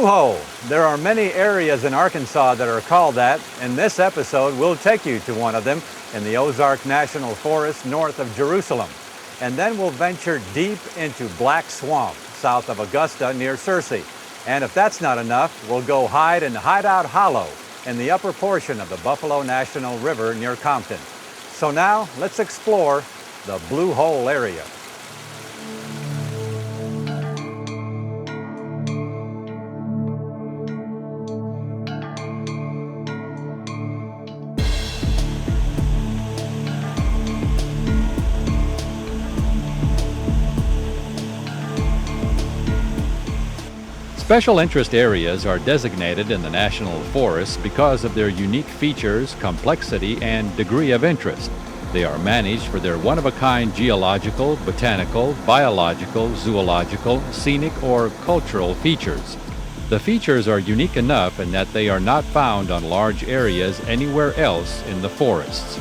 Hole. There are many areas in Arkansas that are called that, and this episode will take you to one of them in the Ozark National Forest north of Jerusalem. And then we'll venture deep into Black Swamp south of Augusta near Searcy. And if that's not enough, we'll go hide in Hideout Hollow in the upper portion of the Buffalo National River near Compton. So now let's explore the Blue Hole area. Special interest areas are designated in the National Forest because of their unique features, complexity, and degree of interest. They are managed for their one-of-a-kind geological, botanical, biological, zoological, scenic, or cultural features. The features are unique enough in that they are not found on large areas anywhere else in the forests.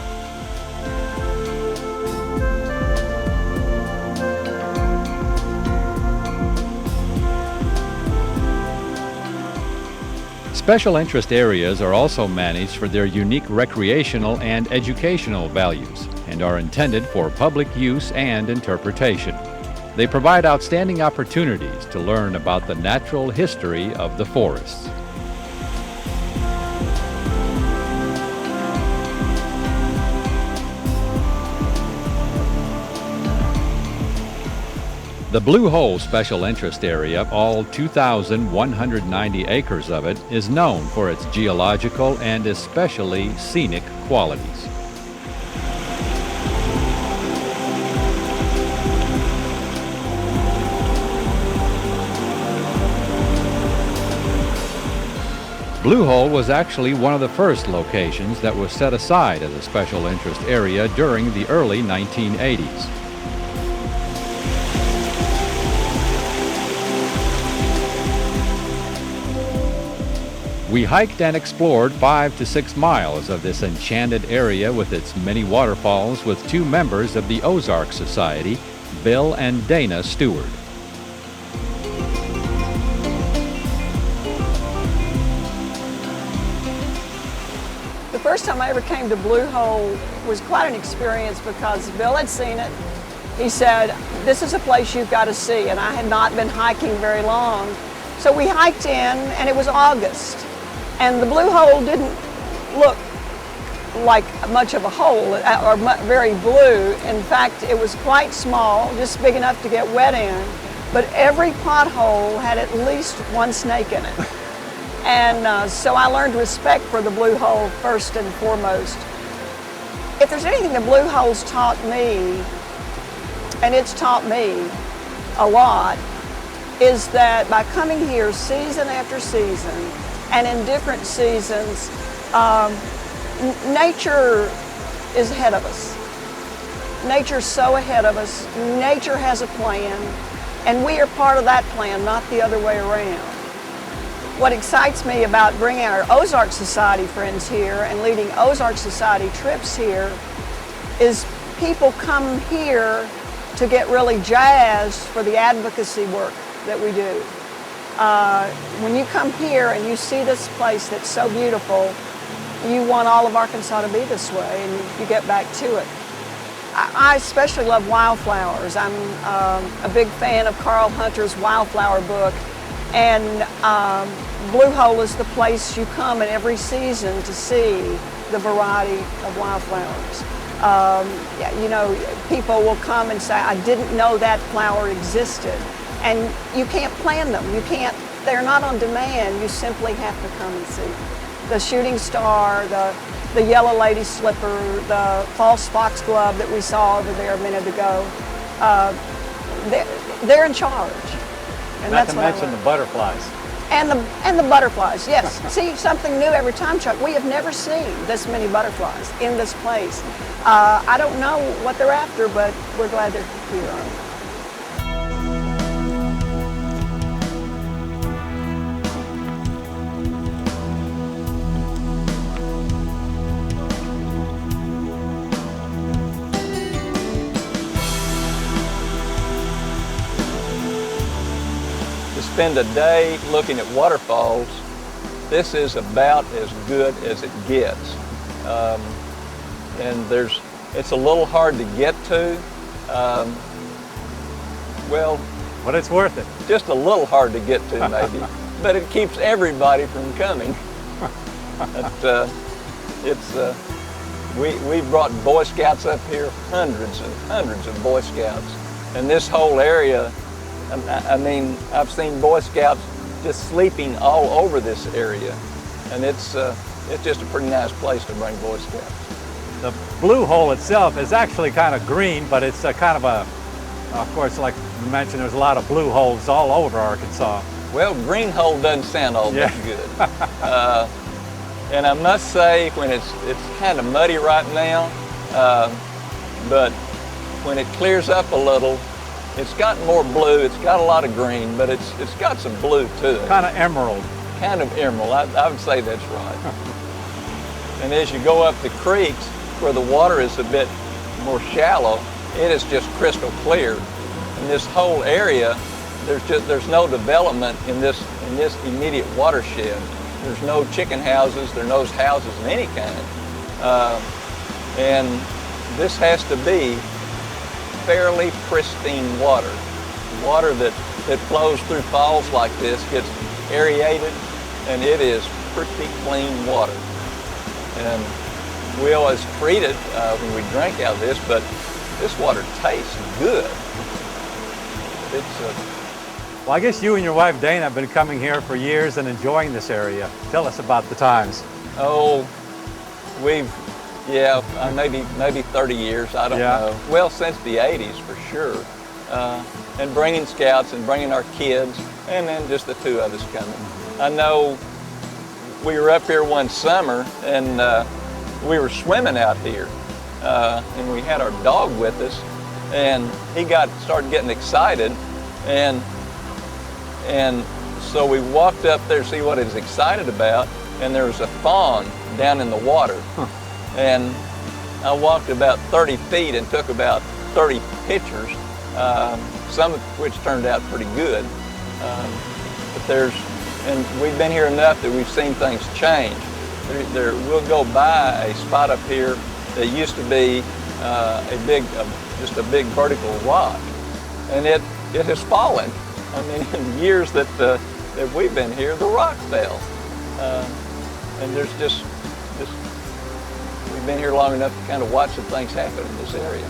Special interest areas are also managed for their unique recreational and educational values and are intended for public use and interpretation. They provide outstanding opportunities to learn about the natural history of the forests. The Blue Hole Special Interest Area, all 2,190 acres of it, is known for its geological and especially scenic qualities. Blue Hole was actually one of the first locations that was set aside as a special interest area during the early 1980s. We hiked and explored 5 to 6 miles of this enchanted area with its many waterfalls with two members of the Ozark Society, Bill and Dana Stewart. The first time I ever came to Blue Hole was quite an experience because Bill had seen it. He said, "This is a place you've got to see," and I had not been hiking very long. So we hiked in, and it was August. And the Blue Hole didn't look like much of a hole or very blue. In fact, it was quite small, just big enough to get wet in. But every pothole had at least one snake in it. And so I learned respect for the Blue Hole first and foremost. If there's anything the Blue Hole's taught me, and it's taught me a lot, is that by coming here season after season, and in different seasons, nature is ahead of us. Nature's so ahead of us. Nature has a plan, and we are part of that plan, not the other way around. What excites me about bringing our Ozark Society friends here and leading Ozark Society trips here is people come here to get really jazzed for the advocacy work that we do. When you come here and you see this place that's so beautiful, you want all of Arkansas to be this way, and you get back to it. I especially love wildflowers. I'm a big fan of Carl Hunter's Wildflower book, and Blue Hole is the place you come in every season to see the variety of wildflowers. You know, people will come and say, "I didn't know that flower existed." And you can't plan them. You can't, they're not on demand. You simply have to come and see. The shooting star, the yellow lady slipper, the false foxglove that we saw over there a minute ago, they're in charge. And not to mention the butterflies. And the butterflies, yes. See, something new every time, Chuck. We have never seen this many butterflies in this place. I don't know what they're after, but we're glad they're here. spend a day looking at waterfalls, this is about as good as it gets. And it's a little hard to get to. Well, but it's worth it. Just a little hard to get to maybe, but it keeps everybody from coming. We brought Boy Scouts up here, hundreds and hundreds of Boy Scouts. And this whole area, I mean, I've seen Boy Scouts just sleeping all over this area. And it's just a pretty nice place to bring Boy Scouts. The Blue Hole itself is actually kind of green, but it's kind of of course, like you mentioned, there's a lot of blue holes all over Arkansas. Well, green hole doesn't sound all that good. And I must say, when it's kind of muddy right now, but when it clears up a little, it's got more blue. It's got a lot of green, but it's got some blue to it. Kind of emerald. Kind of emerald. I would say that's right. And as you go up the creeks, where the water is a bit more shallow, it is just crystal clear. In this whole area, there's no development in this immediate watershed. There's no chicken houses, there's no houses of any kind. And this has to be fairly pristine water. Water that flows through falls like this gets aerated, and it is pretty clean water. And we always treat it when we drink out of this, but this water tastes good. Well, I guess you and your wife Dana have been coming here for years and enjoying this area. Tell us about the times. Oh, maybe 30 years, I don't know. Well, since the 80s for sure. And bringing scouts and bringing our kids, and then just the two of us coming. I know we were up here one summer and we were swimming out here. And we had our dog with us, and he started getting excited, and so we walked up there to see what he was excited about, and there was a fawn down in the water. And I walked about 30 feet and took about 30 pictures, some of which turned out pretty good. And we've been here enough that we've seen things change. We'll go by a spot up here that used to be just a big vertical rock, and it has fallen. I mean, in years that we've been here, the rock fell, and there's just we've been here long enough to kind of watch some things happen in this area.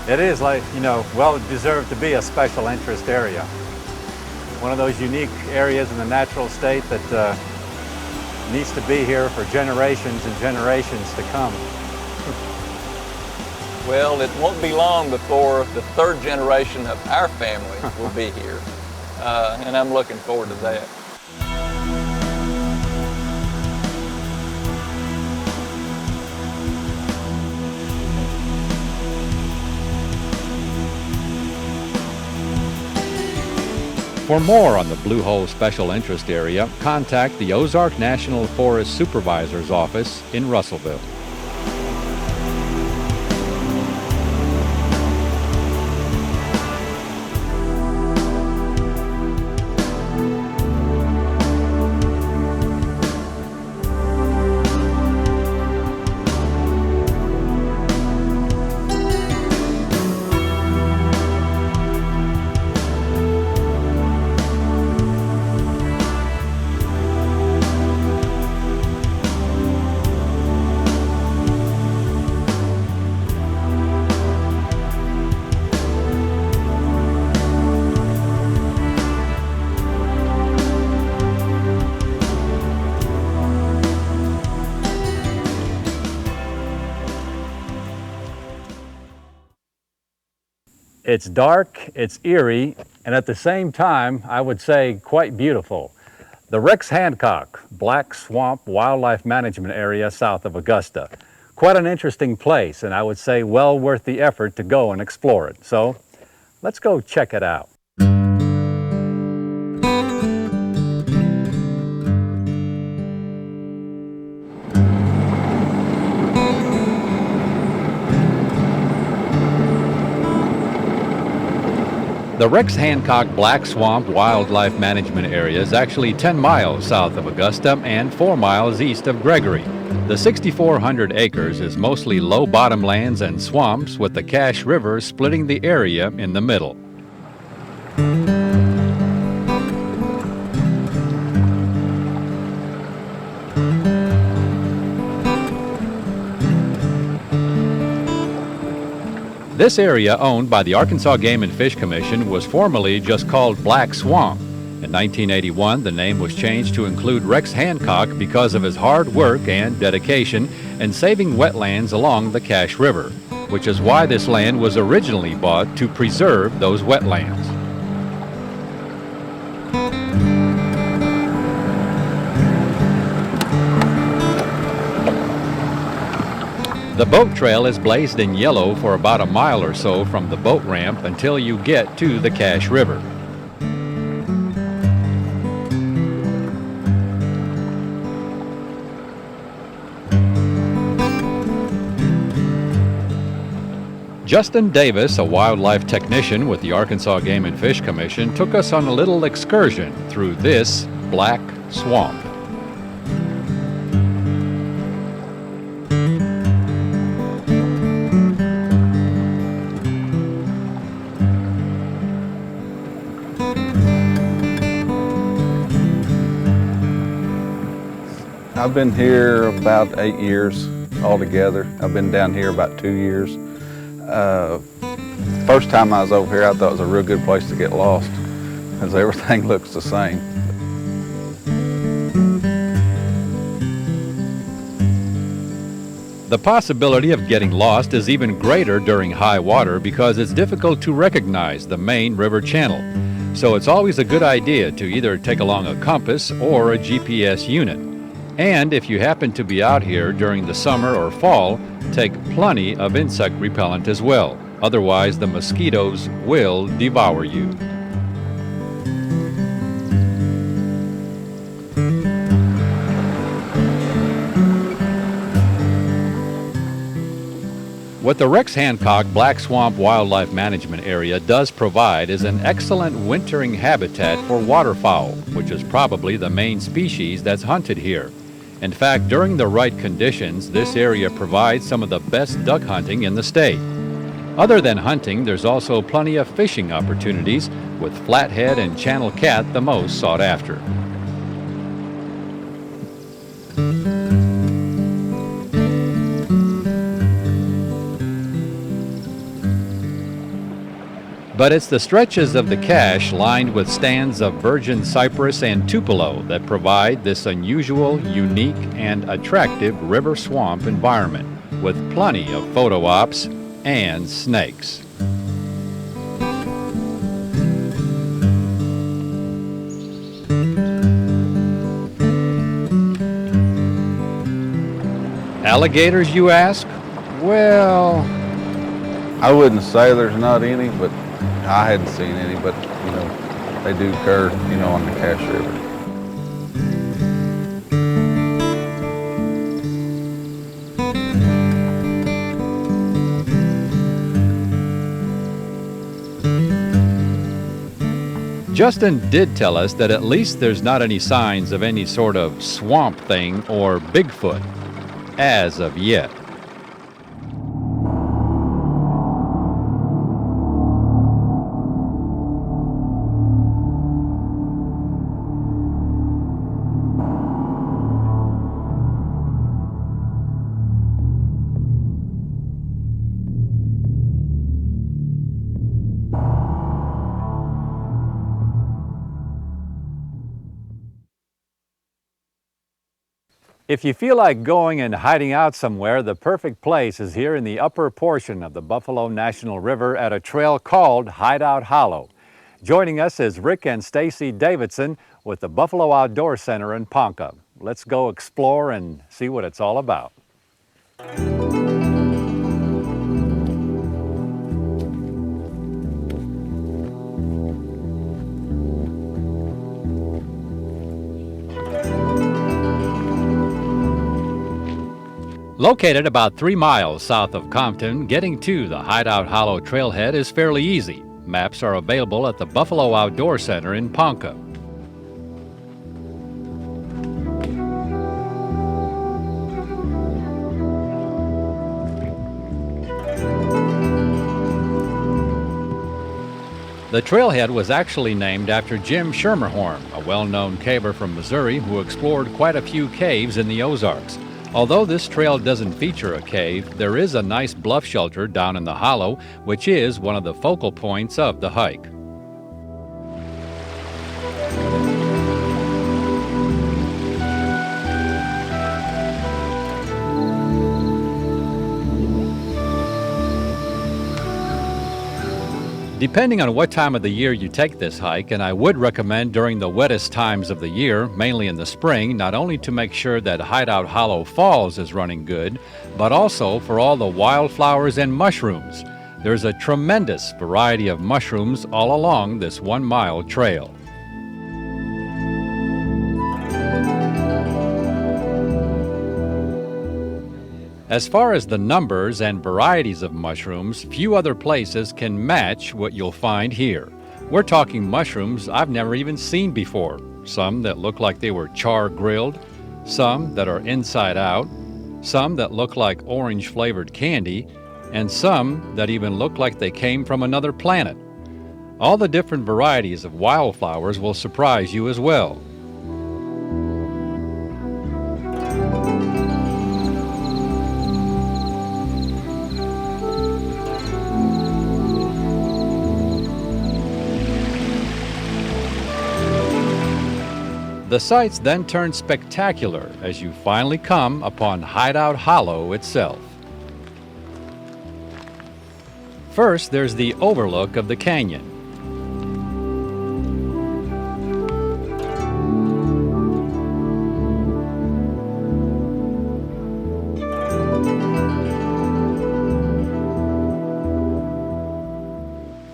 It is, like, well deserved to be a special interest area. One of those unique areas in the natural state that needs to be here for generations and generations to come. Well, it won't be long before the third generation of our family will be here, and I'm looking forward to that. For more on the Blue Hole Special Interest Area, contact the Ozark National Forest Supervisor's Office in Russellville. It's dark, it's eerie, and at the same time, I would say quite beautiful. The Rex Hancock Black Swamp Wildlife Management Area south of Augusta. Quite an interesting place, and I would say well worth the effort to go and explore it. So let's go check it out. The Rex Hancock Black Swamp Wildlife Management Area is actually 10 miles south of Augusta and 4 miles east of Gregory. The 6,400 acres is mostly low bottomlands and swamps, with the Cache River splitting the area in the middle. This area, owned by the Arkansas Game and Fish Commission, was formerly just called Black Swamp. In 1981, the name was changed to include Rex Hancock because of his hard work and dedication in saving wetlands along the Cache River, which is why this land was originally bought to preserve those wetlands. The boat trail is blazed in yellow for about a mile or so from the boat ramp until you get to the Cache River. Justin Davis, a wildlife technician with the Arkansas Game and Fish Commission, took us on a little excursion through this black swamp. I've been here about 8 years altogether. I've been down here about 2 years. First time I was over here, I thought it was a real good place to get lost because everything looks the same. The possibility of getting lost is even greater during high water because it's difficult to recognize the main river channel. So it's always a good idea to either take along a compass or a GPS unit. And if you happen to be out here during the summer or fall, take plenty of insect repellent as well. Otherwise, the mosquitoes will devour you. What the Rex Hancock Black Swamp Wildlife Management Area does provide is an excellent wintering habitat for waterfowl, which is probably the main species that's hunted here. In fact, during the right conditions, this area provides some of the best duck hunting in the state. Other than hunting, there's also plenty of fishing opportunities, with flathead and channel cat the most sought after. But it's the stretches of the cache lined with stands of virgin cypress and tupelo that provide this unusual, unique, and attractive river swamp environment, with plenty of photo ops and snakes. Alligators, you ask? Well, I wouldn't say there's not any, but I hadn't seen any, but they do occur, on the Cache River. Justin did tell us that at least there's not any signs of any sort of swamp thing or Bigfoot, as of yet. If you feel like going and hiding out somewhere, the perfect place is here in the upper portion of the Buffalo National River at a trail called Hideout Hollow. Joining us is Rick and Stacy Davidson with the Buffalo Outdoor Center in Ponca. Let's go explore and see what it's all about. Located about 3 miles south of Compton, getting to the Hideout Hollow trailhead is fairly easy. Maps are available at the Buffalo Outdoor Center in Ponca. The trailhead was actually named after Jim Schermerhorn, a well-known caver from Missouri who explored quite a few caves in the Ozarks. Although this trail doesn't feature a cave, there is a nice bluff shelter down in the hollow, which is one of the focal points of the hike. Depending on what time of the year you take this hike, and I would recommend during the wettest times of the year, mainly in the spring, not only to make sure that Hideout Hollow Falls is running good, but also for all the wildflowers and mushrooms. There's a tremendous variety of mushrooms all along this 1-mile trail. As far as the numbers and varieties of mushrooms, few other places can match what you'll find here. We're talking mushrooms I've never even seen before. Some that look like they were char grilled, some that are inside out, some that look like orange flavored candy, and some that even look like they came from another planet. All the different varieties of wildflowers will surprise you as well. The sights then turn spectacular as you finally come upon Hideout Hollow itself. First, there's the overlook of the canyon.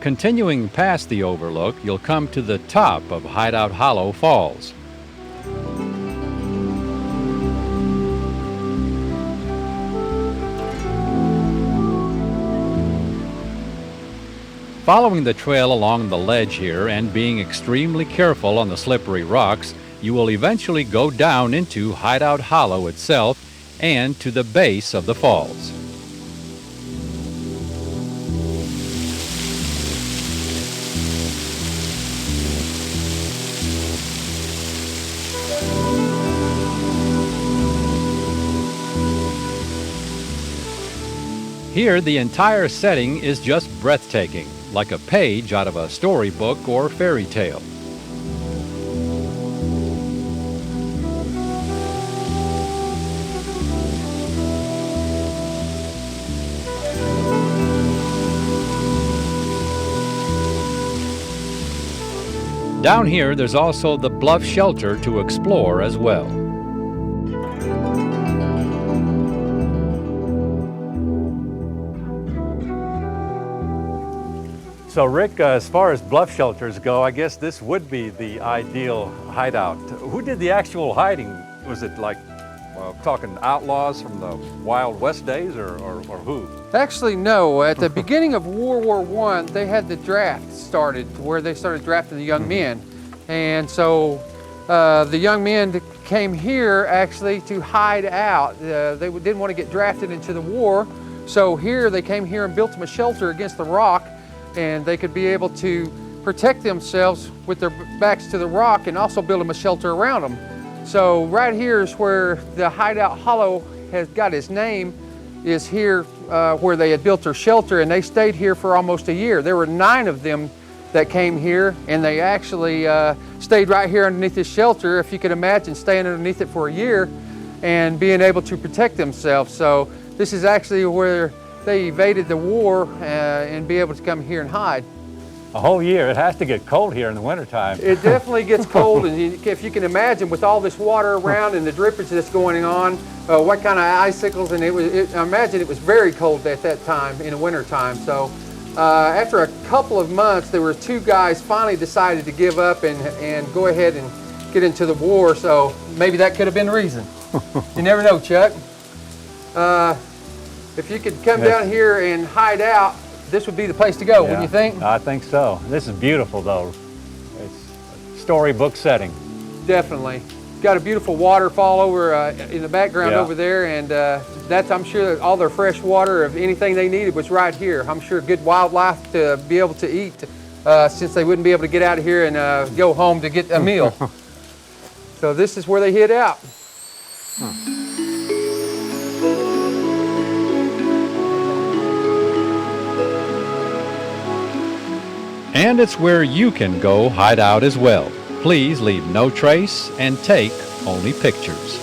Continuing past the overlook, you'll come to the top of Hideout Hollow Falls. Following the trail along the ledge here and being extremely careful on the slippery rocks, you will eventually go down into Hideout Hollow itself and to the base of the falls. Here, the entire setting is just breathtaking, like a page out of a storybook or fairy tale. Down here, there's also the bluff shelter to explore as well. So Rick, as far as bluff shelters go, I guess this would be the ideal hideout. Who did the actual hiding? Was it like talking outlaws from the Wild West days or who? Actually, no. At the beginning of World War I, they had the draft started where they started drafting the young men. And so the young men came here actually to hide out. They didn't want to get drafted into the war. So here they came here and built them a shelter against the rock, and they could be able to protect themselves with their backs to the rock and also build them a shelter around them. So right here is where the Hideout Hollow has got its name, is here where they had built their shelter, and they stayed here for almost a year. There were 9 of them that came here, and they actually stayed right here underneath this shelter. If you could imagine staying underneath it for a year and being able to protect themselves. So this is actually where they evaded the war and be able to come here and hide. A whole year. It has to get cold here in the wintertime. It definitely gets cold, and if you can imagine with all this water around and the drippage that's going on, what kind of icicles, and I imagine it was very cold at that time in the wintertime. So after a couple of months, there were 2 guys finally decided to give up and go ahead and get into the war. So maybe that could have been the reason. You never know, Chuck. If you could come down here and hide out, this would be the place to go, wouldn't you think? I think so. This is beautiful, though. It's a storybook setting. Definitely. Got a beautiful waterfall over in the background over there, and that's, I'm sure, all their fresh water of anything they needed was right here. I'm sure good wildlife to be able to eat, since they wouldn't be able to get out of here and go home to get a meal. So this is where they hid out. And it's where you can go hide out as well. Please leave no trace and take only pictures.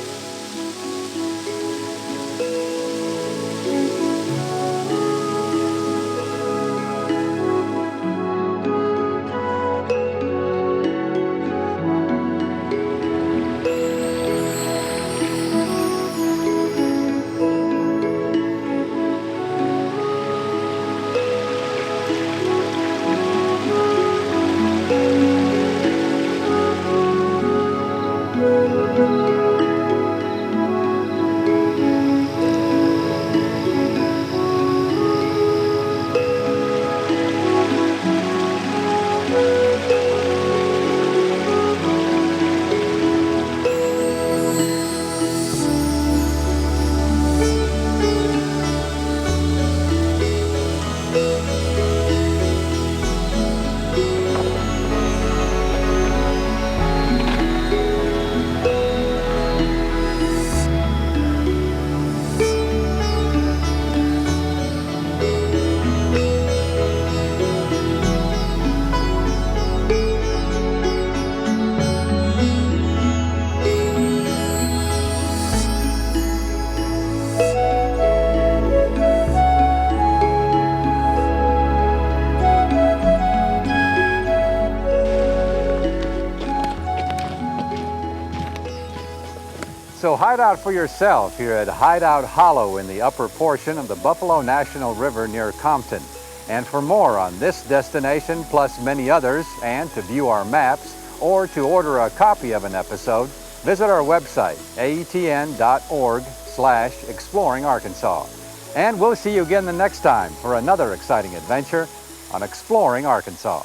So hide out for yourself here at Hideout Hollow in the upper portion of the Buffalo National River near Compton. And for more on this destination plus many others, and to view our maps or to order a copy of an episode, visit our website, aetn.org/exploring-Arkansas. And we'll see you again the next time for another exciting adventure on Exploring Arkansas.